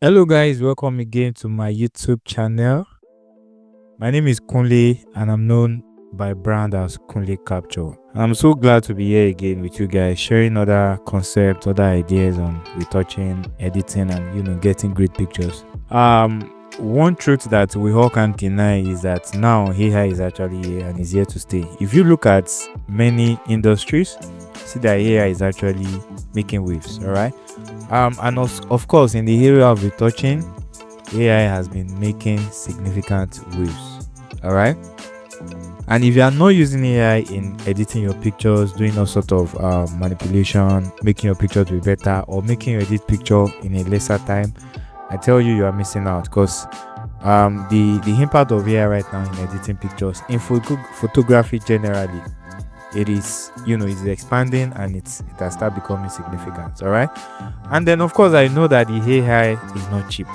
Hello guys, welcome again to my YouTube channel. My name is Kunle and I'm known by brand as Kunle Capture. I'm so glad to be here again with you guys, sharing other concepts, other ideas on retouching, editing, and getting great pictures. One truth that we all can't deny is that now AI is actually here and is here to stay. If you look at many industries, see that AI is actually making waves. All right. And of course, in the area of retouching, AI has been making significant waves. All right. And if you are not using AI in editing your pictures, doing all sort of manipulation, making your picture to be better, or making your edit picture in a lesser time, I tell you, you are missing out, because the impact of AI right now in editing pictures, in photography generally, it is it's expanding, and it has started becoming significant. All right. And then of course I know that the AI is not cheap.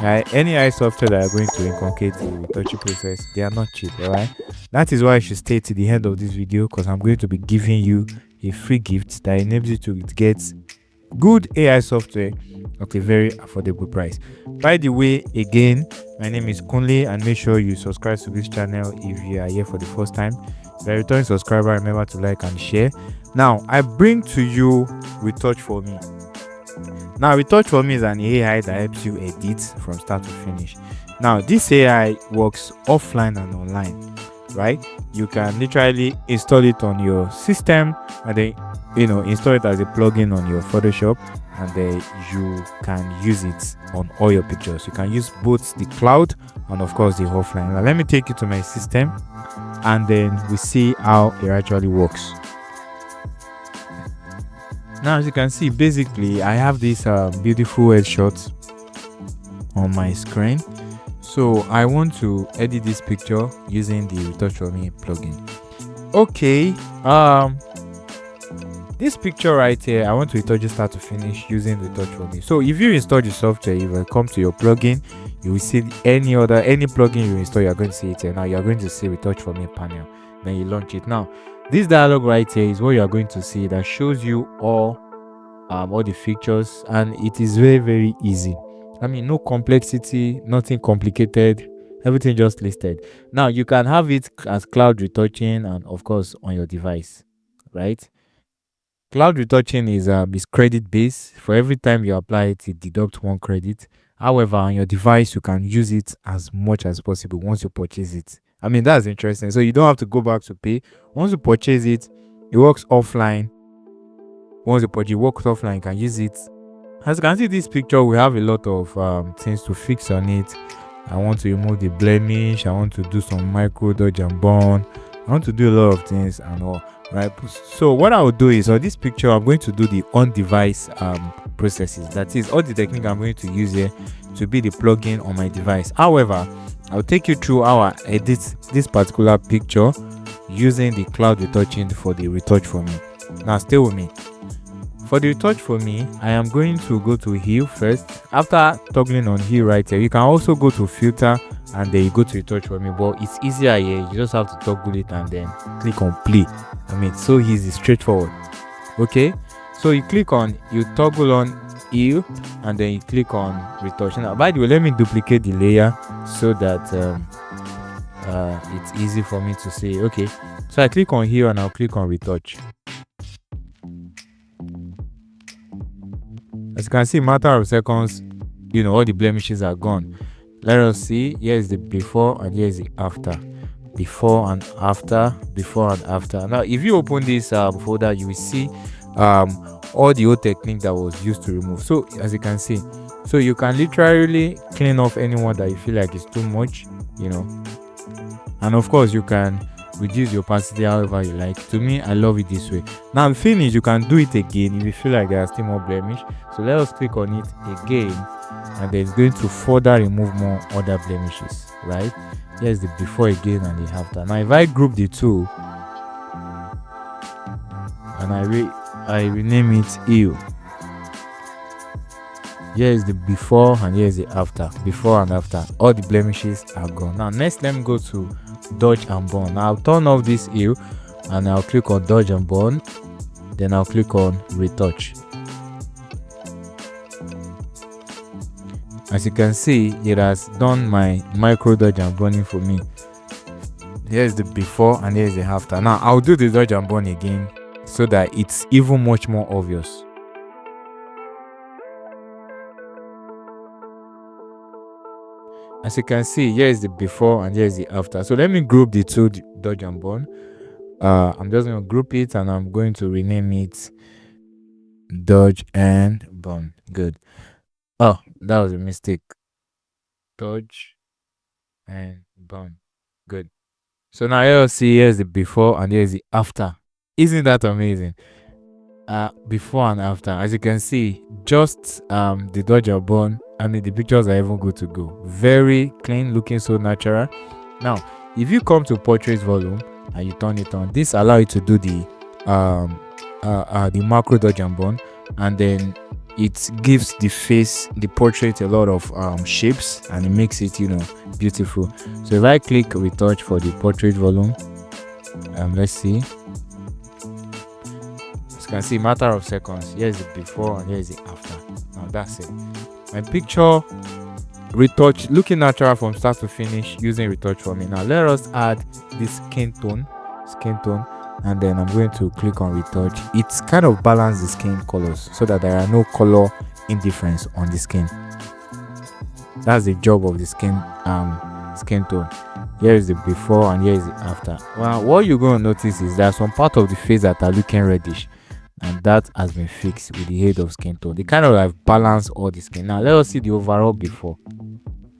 Right? Any AI software that are going to inculcate the retouching process, they are not cheap. All right. That is why you should stay to the end of this video, because I'm going to be giving you a free gift that enables you to get good AI software at a very affordable price. By the way, again, my name is Kunle, and make sure you subscribe to this channel if you are here for the first time. If you're a returning subscriber, remember to like and share. Now, I bring to you RETOUCH4ME. Now, RETOUCH4ME is an AI that helps you edit from start to finish. Now, this AI works offline and online, right? You can literally install it on your system, and then install it as a plugin on your Photoshop, and then you can use it on all your pictures. You can use both the cloud and of course the offline. Now let me take you to my system, and then we see how it actually works. Now, as you can see, basically I have this beautiful headshot on my screen. So I want to edit this picture using the RETOUCH4ME plugin. Okay, this picture right here, I want to retouch it start to finish using RETOUCH4ME. So if you install the software, you will come to your plugin, you will see any plugin you install, you are going to see it here. Now you are going to see RETOUCH4ME panel, then you launch it. Now this dialog right here is what you are going to see, that shows you all the features, and it is very, very easy. I mean, no complexity, nothing complicated, everything just listed. Now you can have it as cloud retouching, and of course on your device, right? Cloud retouching is credit based. For every time you apply it, it deducts 1 credit. However, on your device, you can use it as much as possible once you purchase it. I mean, that's interesting. So you don't have to go back to pay. Once you purchase it, it works offline. Once you purchase, it works offline, you can use it. As you can see, this picture, we have a lot of things to fix on it. I want to remove the blemish. I want to do some micro dodge and burn. I want to do a lot of things and all. Right. So what I will do is, on this picture, I'm going to do the on-device processes. That is all the technique I'm going to use here to be the plugin on my device. However, I'll take you through how I edit this particular picture using the cloud retouching for the RETOUCH4ME. Now stay with me. For the RETOUCH4ME, I am going to go to hue first. After toggling on hue right here, you can also go to filter, and then you go to RETOUCH4ME, but it's easier here. You just have to toggle it and then click on play. I mean, it's so easy, straightforward. Okay, so you toggle on hue, and then you click on retouch. Now, by the way, let me duplicate the layer so that it's easy for me to see. Okay, so I click on hue and I'll click on retouch. As you can see, matter of seconds, all the blemishes are gone. Let us see. Here is the before, and here is the after. Before and after, before and after. Now if you open this folder, you will see all the old technique that was used to remove. So as you can see, so you can literally clean off anyone that you feel like is too much, and of course you can reduce your opacity however you like. To me, I love it this way. Now finish, you can do it again if you feel like there are still more blemish. So let us click on it again, and then it's going to further remove more other blemishes. Right, here's the before again and the after. Now if I group the two and I rename it hue, here is the before and here is the after. Before and after, all the blemishes are gone. Now next, let me go to dodge and burn. Now I'll turn off this hue and I'll click on dodge and burn, then I'll click on retouch. As you can see, it has done my micro dodge and burning for me. Here's the before and here's the after. Now I'll do the dodge and burn again so that it's even much more obvious. As you can see, here is the before and here is the after. So let me group the two dodge and burn. I'm just going to group it and I'm going to rename it dodge and burn. Good. Oh, that was a mistake. Dodge and burn. Good. So now you'll see here's the before and here's the after. Isn't that amazing? Before and after, as you can see, just the dodge and burn. I mean, the pictures are even good to go. Very clean, looking so natural. Now, if you come to portrait volume and you turn it on, this allows you to do the macro dodge and burn, and then it gives the face, the portrait, a lot of shapes, and it makes it, beautiful. So if I click retouch for the portrait volume, let's see. As you can see, matter of seconds. Here's the before and here's the after. Now that's it. My picture retouch, looking natural from start to finish using RETOUCH4ME. Now let us add this skin tone, and then I'm going to click on retouch. It's kind of balance the skin colors so that there are no color indifference on the skin. That's the job of the skin tone. Here is the before and here is the after. Well, what you're going to notice is there are some part of the face that are looking reddish, and that has been fixed with the aid of skin tone. They kind of like balance all the skin. Now let us see the overall before.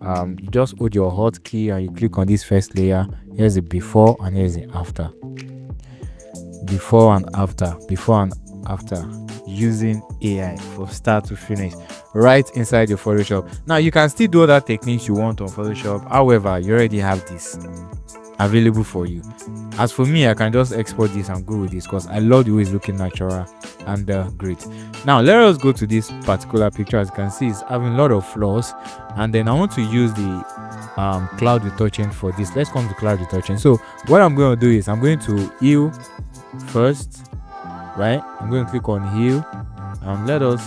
You just hold your hotkey and you click on this first layer. Here's the before and here's the after. Before and after using AI for start to finish right inside your Photoshop. Now you can still do other techniques you want on Photoshop. However, you already have this available for you. As for me, I can just export this and go with this because I love the way it's looking natural and great. Now let us go to this particular picture. As you can see, it's having a lot of flaws, and then I want to use the cloud retouching for this. Let's come to cloud retouching. So what I'm going to do is I'm going to heal first, right? I'm going to click on heal and let us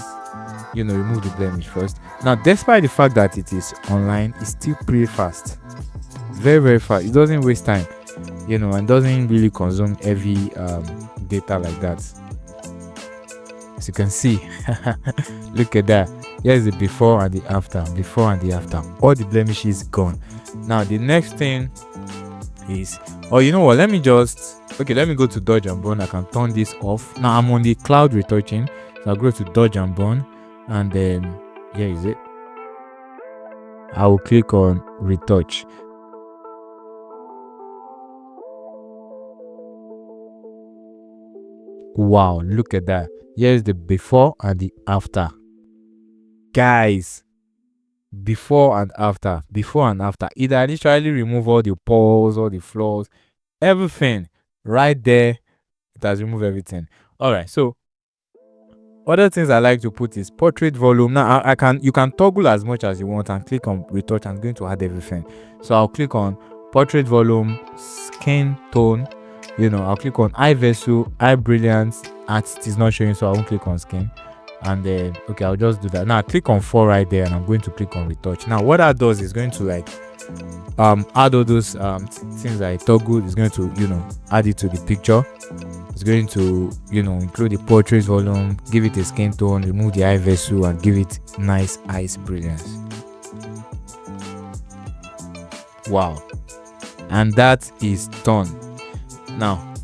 remove the blemish first. Now, despite the fact that it is online, it's still pretty fast, very fast. It doesn't waste time, and doesn't really consume heavy data like that. As you can see, look at that. Here's the before and the after. All the blemishes gone. Now the next thing is, you know what, let me go to dodge and burn. I can turn this off. Now I'm on the cloud retouching, so I'll go to dodge and burn, and then here is it. I will click on retouch. Wow, look at that. Here's the before and the after. Guys, before and after. It literally remove all the pores, all the flaws, everything right there. It has removed everything. All right, so other things I like to put is portrait volume. Now you can toggle as much as you want and click on retouch. I'm going to add everything. So I'll click on portrait volume, skin tone. I'll click on eye vessel, eye brilliance. It is not showing, so I won't click on skin. And then I'll just do that. Now I click on 4 right there, and I'm going to click on retouch. Now what that does is going to add all those things that I toggle. Is going to add it to the picture. It's going to include the portrait volume, give it a skin tone, remove the eye vessel, and give it nice eyes brilliance. Wow, and that is done. Now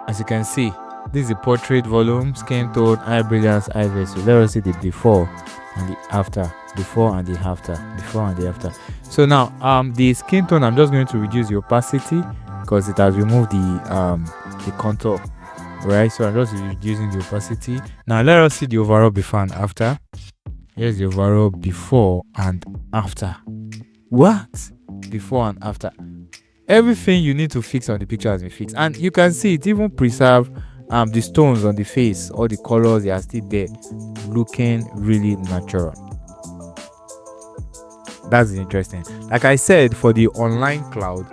as you can see, this is the portrait volume, skin tone, eye brilliance, eye vessel. Let us see the before and the after. So now the skin tone, I'm just going to reduce the opacity because it has removed the contour, right? So I'm just reducing the opacity. Now let us see the overall before and after. Here's the overall before and after. What? Before and after. Everything you need to fix on the picture has been fixed, and you can see it even preserve the stones on the face. All the colors, they are still there, looking really natural. That's interesting. Like I said, for the online cloud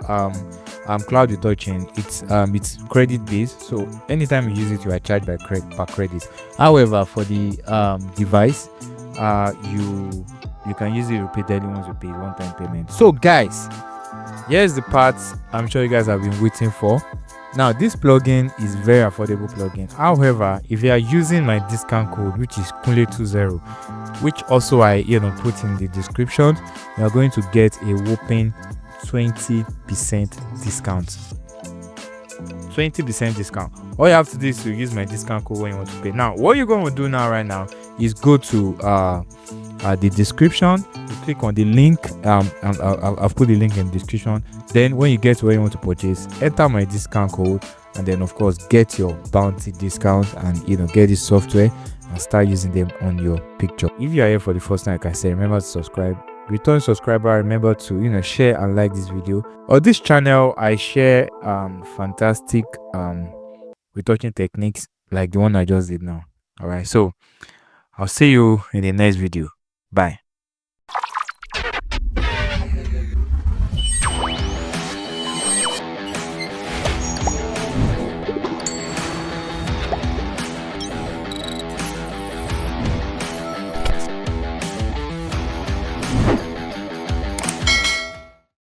cloud retouching, it's credit based, so anytime you use it, you are charged per credit. However, for the device, you can use it repeatedly once you pay one-time payment. So guys, here's the part I'm sure you guys have been waiting for. Now this plugin is very affordable plugin. However, if you are using my discount code, which is Kunle20, which also I put in the description, you are going to get a whopping 20% discount. 20% discount. All you have to do is to use my discount code when you want to pay. Now what you're going to do now right now is go to the description, you click on the link. I've put the link in the description. Then when you get to where you want to purchase, enter my discount code, and then of course get your bounty discount, and get this software and start using them on your picture. If you are here for the first time, like I said, remember to subscribe. Return subscriber, remember to share and like this video. On this channel I share fantastic retouching techniques like the one I just did now. All right, so I'll see you in the next video. Bye.